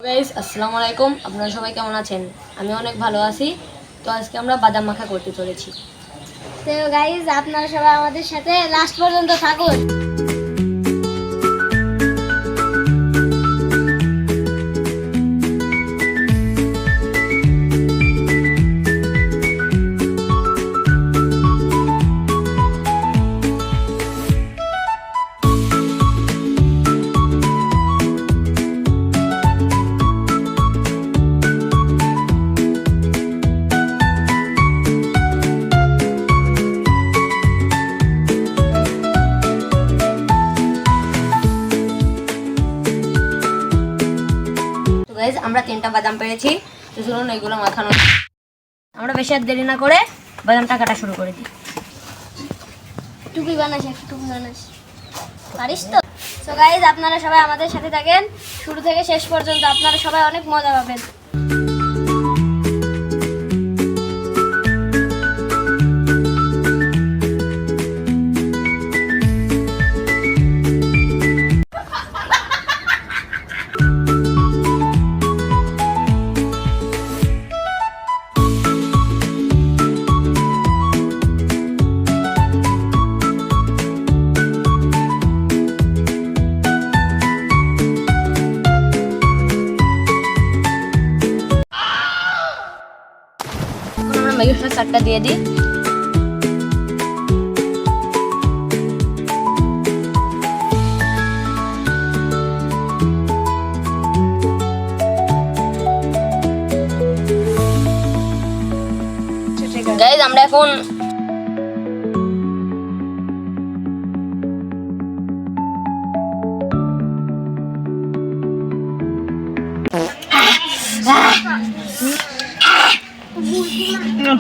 Guys আসসালামু আলাইকুম, আপনারা সবাই কেমন আছেন? আমি অনেক ভালো আছি। তো আজকে আমরা বাদাম মাখা করতে চলেছি। তো গাইস আপনারা সবাই আমাদের সাথে লাস্ট পর্যন্ত থাকুন। গাইস আমরা 3টা বাদাম পেয়েছি, তো চলুন এগুলো মাখানো। আমরা বেশি আর দেরি না করে বাদামটা কাটা শুরু করে দিই। টুপি বানাস, একটা টুপি বানাস, পারিস তো? সো গাইস আপনারা সবাই আমাদের সাথে থাকেন শুরু থেকে শেষ পর্যন্ত, আপনারা সবাই অনেক মজা পাবেন। আমরা ম্যাগি মশলা চারটা দিয়ে দিই। গাইস আমরা এখন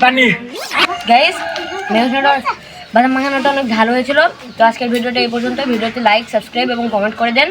পানি গাইস বাদাম মাখানোটা অনেক ভালো হয়েছিল। তো আজকের ভিডিওটা এই পর্যন্ত। ভিডিওতে লাইক, সাবস্ক্রাইব এবং কমেন্ট করে দেন।